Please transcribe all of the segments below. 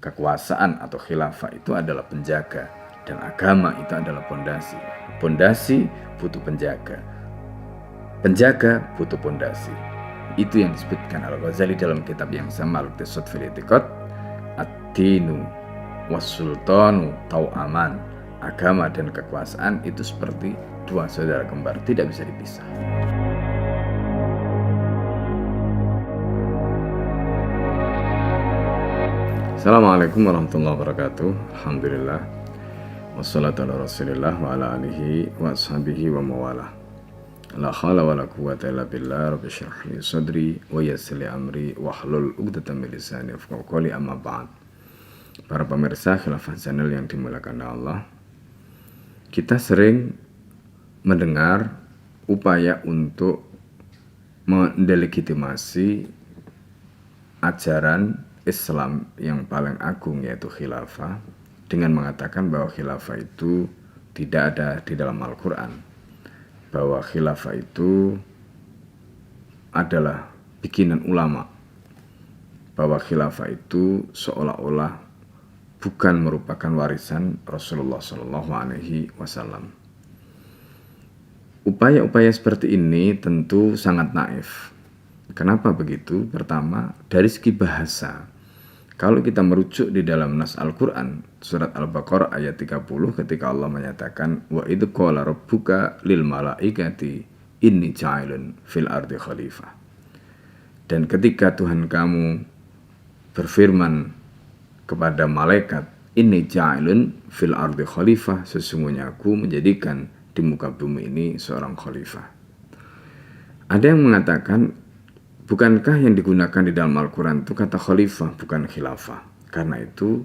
kekuasaan atau khilafah itu adalah penjaga, dan agama itu adalah pondasi. Pondasi butuh penjaga, penjaga butuh pondasi. Itu yang disebutkan Al-Ghazali dalam kitab yang sama, Al-Iqtisad fil I'tiqad, ad-dinu was-sultanu tau'aman. Agama dan kekuasaan itu seperti dua saudara kembar, tidak bisa dipisah. Assalamualaikum warahmatullahi wabarakatuh. Alhamdulillah, wassalatu ala rasulillah wa ala alihi wa ashabihi wa mawalah. La khala wa la quwwata illa billah. Rabbi shrah li sadri wa yassir li amri wahlul 'uqdatam min lisani yafqahu qawli. Amma ba'd. Para pemirsa Khilafah Channel yang dimuliakan Allah, kita sering mendengar upaya untuk mendelegitimasi ajaran Islam yang paling agung, yaitu khilafah, dengan mengatakan bahwa khilafah itu tidak ada di dalam Al-Quran, bahwa khilafah itu adalah bikinan ulama, bahwa khilafah itu seolah-olah bukan merupakan warisan Rasulullah SAW. Upaya-upaya seperti ini tentu sangat naif. Kenapa begitu? Pertama, dari segi bahasa. Kalau kita merujuk di dalam nas Al-Quran, surat Al-Baqarah ayat 30, ketika Allah menyatakan, wa idh qala rabbuka lil malaikati inni ja'ilun fil ardi khalifah. Dan ketika Tuhan kamu berfirman kepada malaikat, inni ja'ilun fil ardi khalifah, sesungguhnya aku menjadikan di muka bumi ini seorang khalifah. Ada yang mengatakan, bukankah yang digunakan di dalam Al-Quran itu kata khalifah, bukan khilafah? Karena itu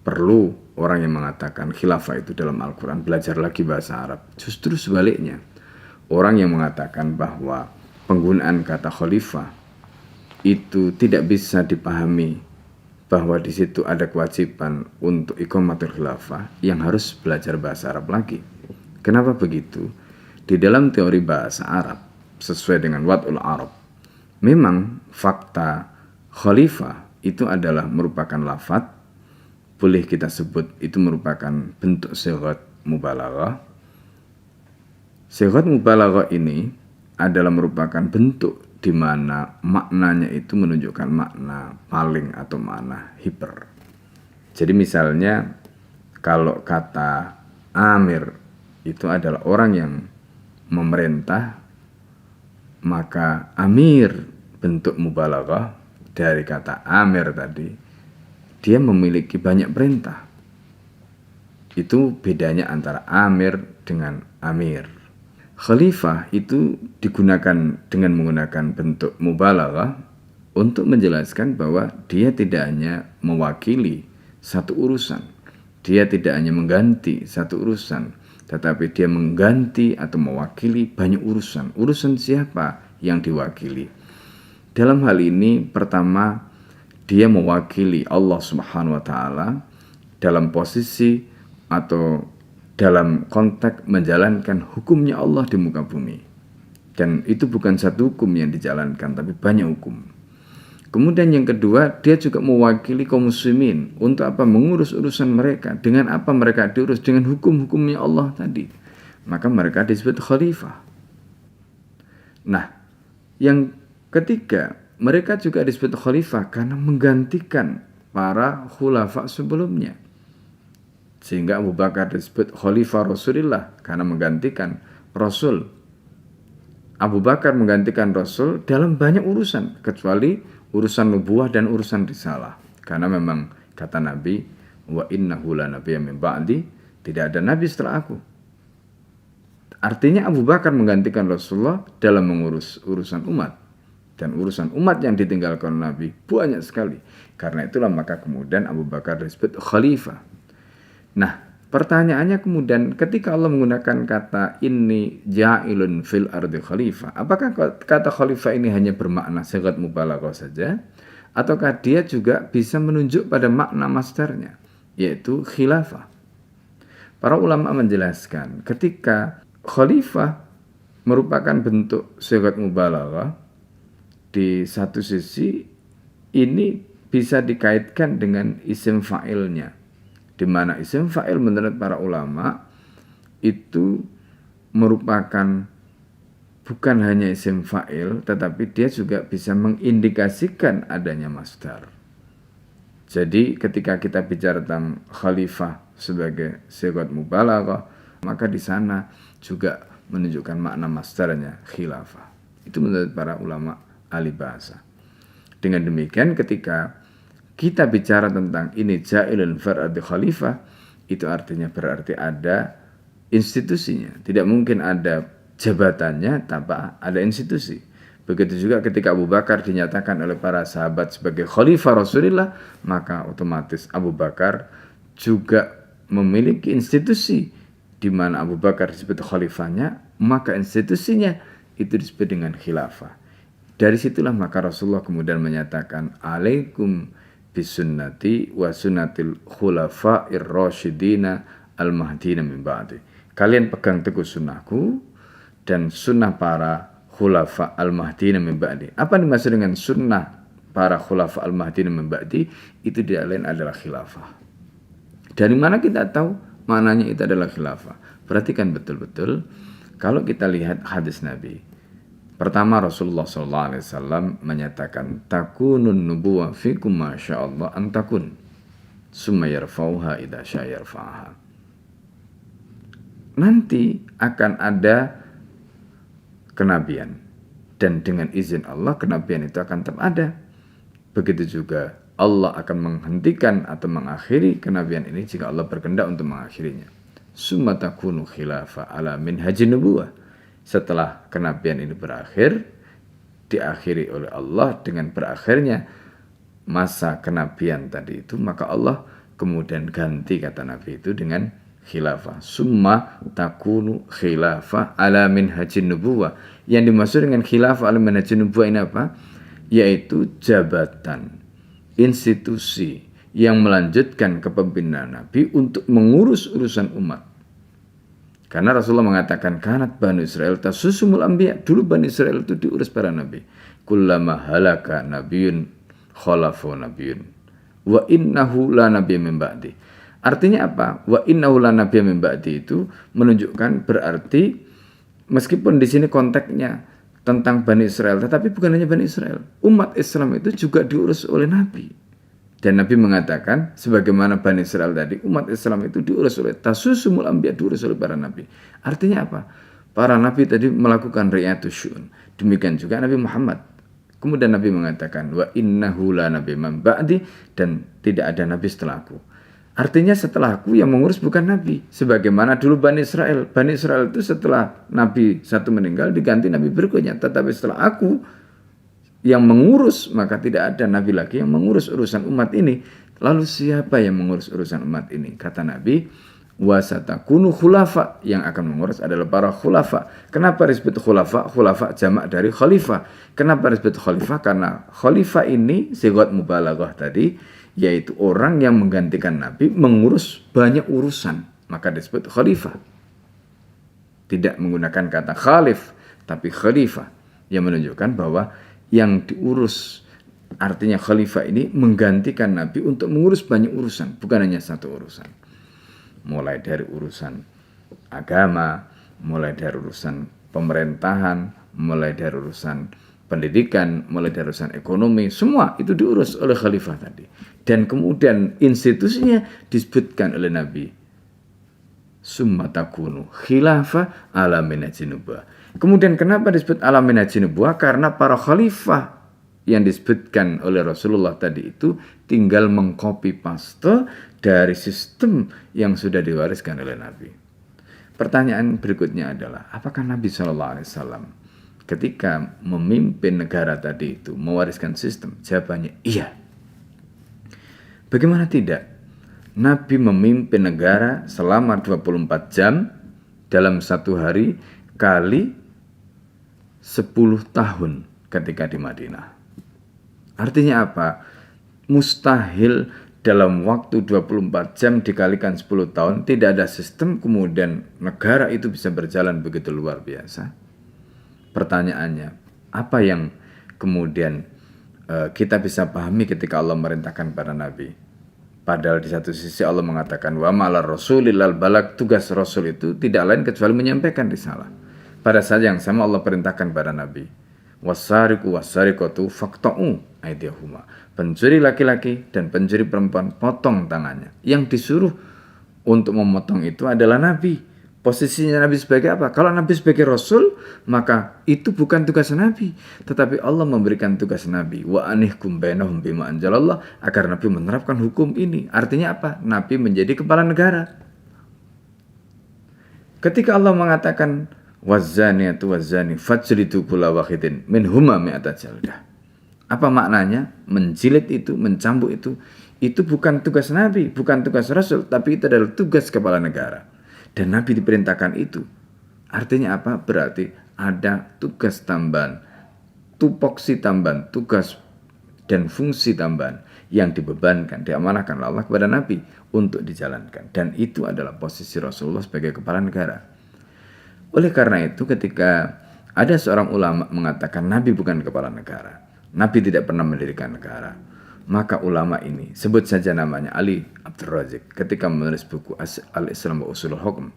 perlu orang yang mengatakan khilafah itu dalam Al-Quran belajar lagi bahasa Arab. Justru sebaliknya, orang yang mengatakan bahwa penggunaan kata khalifah itu tidak bisa dipahami bahwa di situ ada kewajiban untuk iqamatul khilafah, yang harus belajar bahasa Arab lagi. Kenapa begitu? Di dalam teori bahasa Arab, sesuai dengan Wad'ul Arab, memang fakta khalifah itu adalah merupakan lafadz, boleh kita sebut itu merupakan bentuk sighat mubalaghah. Sighat mubalaghah ini adalah merupakan bentuk di mana maknanya itu menunjukkan makna paling atau makna hiper. Jadi misalnya kalau kata amir itu adalah orang yang memerintah, maka amir bentuk mubalaghah dari kata amir tadi, dia memiliki banyak perintah. Itu bedanya antara amir dengan amir. Khalifah itu digunakan dengan menggunakan bentuk mubalaghah untuk menjelaskan bahwa dia tidak hanya mewakili satu urusan, dia tidak hanya mengganti satu urusan, tetapi dia mengganti atau mewakili banyak urusan. Urusan siapa yang diwakili? Dalam hal ini, pertama, dia mewakili Allah Subhanahu wa Ta'ala dalam posisi atau dalam konteks menjalankan hukumnya Allah di muka bumi. Dan itu bukan satu hukum yang dijalankan, tapi banyak hukum. Kemudian yang kedua, dia juga mewakili kaum muslimin untuk apa? Mengurus urusan mereka. Dengan apa mereka diurus? Dengan hukum-hukumnya Allah tadi. Maka mereka disebut khalifah. Nah, yang ketiga, mereka juga disebut khalifah karena menggantikan para khulafa sebelumnya. Sehingga Abu Bakar disebut khalifah Rasulullah karena menggantikan Rasul. Abu Bakar menggantikan Rasul dalam banyak urusan, kecuali urusan nubuwah dan urusan risalah. Karena memang kata Nabi, wa innahu la nabiyya min ba'di, tidak ada nabi setelah aku. Artinya Abu Bakar menggantikan Rasulullah dalam mengurus urusan umat. Dan urusan umat yang ditinggalkan Nabi banyak sekali. Karena itulah maka kemudian Abu Bakar disebut khalifah. Nah, pertanyaannya kemudian ketika Allah menggunakan kata inni ja'ilun fil ardi khalifah, apakah kata khalifah ini hanya bermakna sighat mubalaghah saja, ataukah dia juga bisa menunjuk pada makna masdarnya, yaitu khilafah? Para ulama menjelaskan ketika khalifah merupakan bentuk sighat mubalaghah, di satu sisi ini bisa dikaitkan dengan isim fa'ilnya, di mana isim fa'il menurut para ulama itu merupakan bukan hanya isim fa'il, tetapi dia juga bisa mengindikasikan adanya masdar. Jadi ketika kita bicara tentang khalifah sebagai sigat mubalaghah, maka di sana juga menunjukkan makna masdarnya khilafah. Itu menurut para ulama ahli bahasa. Dengan demikian ketika kita bicara tentang ini ja'ilun far'adi khalifah, itu artinya berarti ada institusinya. Tidak mungkin ada jabatannya tanpa ada institusi. Begitu juga ketika Abu Bakar dinyatakan oleh para sahabat sebagai khalifah Rasulullah, maka otomatis Abu Bakar juga memiliki institusi di mana Abu Bakar disebut khalifahnya, maka institusinya itu disebut dengan khilafah. Dari situlah maka Rasulullah kemudian menyatakan alaikum bisunnati wa sunnatil khulafa'ir rasyidina al-mahdina min ba'di. Kalian pegang teguh sunnahku dan sunnah para khulafa al-mahdina min ba'di. Apa yang dimaksud dengan sunnah para khulafa al-mahdina min ba'di? Itu tidak lain adalah khilafah. Dari mana kita tahu maknanya itu adalah khilafah? Perhatikan betul-betul kalau kita lihat hadis Nabi. Pertama Rasulullah SAW menyatakan takunun nubuwah fikum masyaallah antakun summa yarfauha idza syaa yarfa'aha. Nanti akan ada kenabian dan dengan izin Allah kenabian itu akan tetap ada. Begitu juga Allah akan menghentikan atau mengakhiri kenabian ini jika Allah berkehendak untuk mengakhirinya. Summa takunu khilafah ala minhajin nubuwah. Setelah kenabian ini berakhir, diakhiri oleh Allah dengan berakhirnya masa kenabian tadi itu, maka Allah kemudian ganti kata Nabi itu dengan khilafah. Summa takunu khilafah ala minhajin nubuwah. Yang dimaksud dengan khilafah ala minhajin nubuwah ini apa? Yaitu jabatan, institusi yang melanjutkan kepemimpinan Nabi untuk mengurus urusan umat. Karena Rasulullah mengatakan kanat Bani Israel tasusumul anbiya. Dulu Bani Israel itu diurus para nabi. Kullama halaka nabiyun khalafu nabiyun. Wa innahu la nabiyya min ba'di. Artinya apa? Wa innahu la nabiyya min ba'di itu menunjukkan berarti meskipun di sini konteksnya tentang Bani Israel, tetapi bukan hanya Bani Israel. Umat Islam itu juga diurus oleh nabi. Dan Nabi mengatakan, sebagaimana Bani Israel tadi, umat Islam itu diurus oleh tasusumul anbiya, diurus oleh para nabi. Artinya apa? Para nabi tadi melakukan ri'ayatus syu'un. Demikian juga Nabi Muhammad. Kemudian Nabi mengatakan, wa innahu la nabiyya min ba'di, dan tidak ada nabi setelah aku. Artinya setelah aku yang mengurus bukan nabi. Sebagaimana dulu Bani Israel. Bani Israel itu setelah nabi satu meninggal diganti nabi berikutnya. Tetapi setelah aku yang mengurus, maka tidak ada nabi lagi yang mengurus urusan umat ini. Lalu siapa yang mengurus urusan umat ini? Kata Nabi, wasatakunu khulafa, yang akan mengurus adalah para khulafa. Kenapa disebut khulafa? Khulafa jamak dari khalifah. Kenapa disebut khalifah? Karena khalifah ini sigat mubalaghah tadi, yaitu orang yang menggantikan Nabi mengurus banyak urusan, maka disebut khalifah. Tidak menggunakan kata khalif, tapi khalifah, yang menunjukkan bahwa yang diurus, artinya khalifah ini menggantikan Nabi untuk mengurus banyak urusan, bukan hanya satu urusan. Mulai dari urusan agama, mulai dari urusan pemerintahan, mulai dari urusan pendidikan, mulai dari urusan ekonomi, semua itu diurus oleh khalifah tadi. Dan kemudian institusinya disebutkan oleh Nabi. Summa takunu khilafah ala minhajin nubuwah. Kemudian kenapa disebut ala minhajin nubuwah? Karena para khalifah yang disebutkan oleh Rasulullah tadi itu tinggal mengcopy paste dari sistem yang sudah diwariskan oleh Nabi. Pertanyaan berikutnya adalah, apakah Nabi SAW ketika memimpin negara tadi itu mewariskan sistem? Jawabannya iya. Bagaimana tidak? Nabi memimpin negara selama 24 jam dalam satu hari kali 10 tahun ketika di Madinah. Artinya apa? Mustahil dalam waktu 24 jam dikalikan 10 tahun tidak ada sistem, kemudian negara itu bisa berjalan begitu luar biasa. Pertanyaannya, apa yang kemudian kita bisa pahami ketika Allah merintahkan pada Nabi. Padahal di satu sisi Allah mengatakan wa ma'alar rasulillal balag, tugas Rasul itu tidak lain kecuali menyampaikan risalah. Pada saat yang sama Allah perintahkan pada Nabi, wasariqu wasariqatu faqta'u aydiyahuma. Pencuri laki-laki dan pencuri perempuan potong tangannya. Yang disuruh untuk memotong itu adalah Nabi. Posisinya Nabi sebagai apa? Kalau Nabi sebagai Rasul, maka itu bukan tugas Nabi. Tetapi Allah memberikan tugas Nabi. Wa anihkum bainahum bima anjalallah, agar Nabi menerapkan hukum ini. Artinya apa? Nabi menjadi kepala negara. Ketika Allah mengatakan wazaniyatu wazani fajridu kulla wahidin minhuma mi'ata jaldah. Apa maknanya? Menjilid itu, mencambuk itu bukan tugas Nabi, bukan tugas Rasul, tapi itu adalah tugas kepala negara. Dan Nabi diperintahkan itu. Artinya apa? Berarti ada tugas tambahan, tupoksi tambahan, tugas dan fungsi tambahan yang dibebankan, diamanahkan Allah kepada Nabi untuk dijalankan. Dan itu adalah posisi Rasulullah sebagai kepala negara. Oleh karena itu, ketika ada seorang ulama mengatakan Nabi bukan kepala negara, Nabi tidak pernah mendirikan negara, maka ulama ini, sebut saja namanya Ali Abdul Razik, ketika menulis buku Al-Islam wa Usulul Hukum,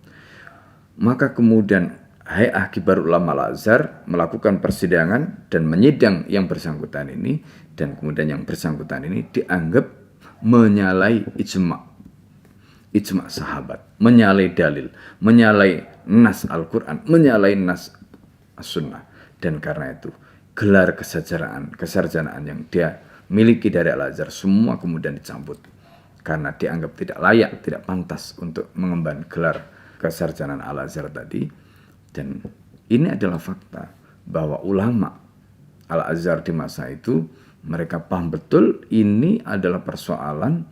maka kemudian Hay'ah Kibar Ulama Al-Azhar melakukan persidangan dan menyidang yang bersangkutan ini, dan kemudian yang bersangkutan ini dianggap menyalahi ijma sahabat, menyalahi dalil, menyalahi nas Al-Quran, menyalahi nas As-Sunnah. Dan karena itu gelar kesarjanaan yang dia miliki dari Al-Azhar semua kemudian dicabut karena dianggap tidak layak, tidak pantas untuk mengemban gelar kesarjanaan Al-Azhar tadi. Dan ini adalah fakta bahwa ulama Al-Azhar di masa itu mereka paham betul ini adalah persoalan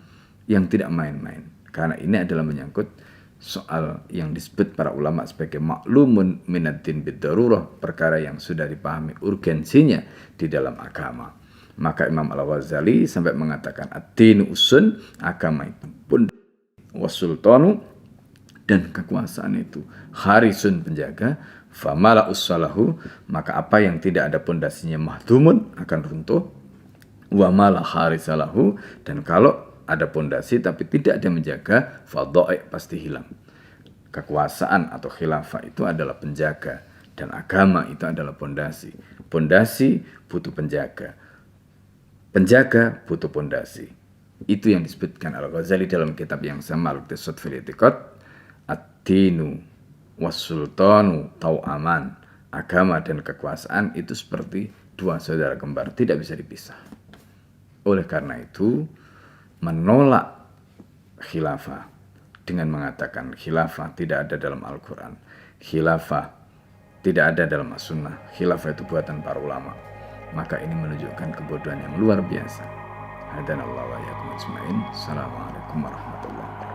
yang tidak main-main, karena ini adalah menyangkut soal yang disebut para ulama sebagai maklumun minaddin bid-darurah, perkara yang sudah dipahami urgensinya di dalam agama. Maka Imam Al-Ghazali sampai mengatakan ad-dinu usun, agama itu pun wasultanu, dan kekuasaan itu harisun, penjaga, famala ussalahu, maka apa yang tidak ada pondasinya mahdumun, akan runtuh, wa mala harisalahu, dan kalau ada pondasi tapi tidak ada menjaga, fadha'i, pasti hilang. Kekuasaan atau khilafah itu adalah penjaga, dan agama itu adalah pondasi. Pondasi butuh penjaga, penjaga butuh pondasi. Itu yang disebutkan Al-Ghazali dalam kitab yang sama, Al-Iqtisad fil I'tiqad, ad-dinu was-sultanu tau'aman. Agama dan kekuasaan itu seperti dua saudara kembar, tidak bisa dipisah. Oleh karena itu, menolak khilafah dengan mengatakan khilafah tidak ada dalam Al-Quran, khilafah tidak ada dalam As-Sunnah, khilafah itu buatan para ulama, maka ini menunjukkan kebodohan yang luar biasa. Hadanallahu wa iyyakum ajmain. Assalamualaikum warahmatullahi wabarakatuh.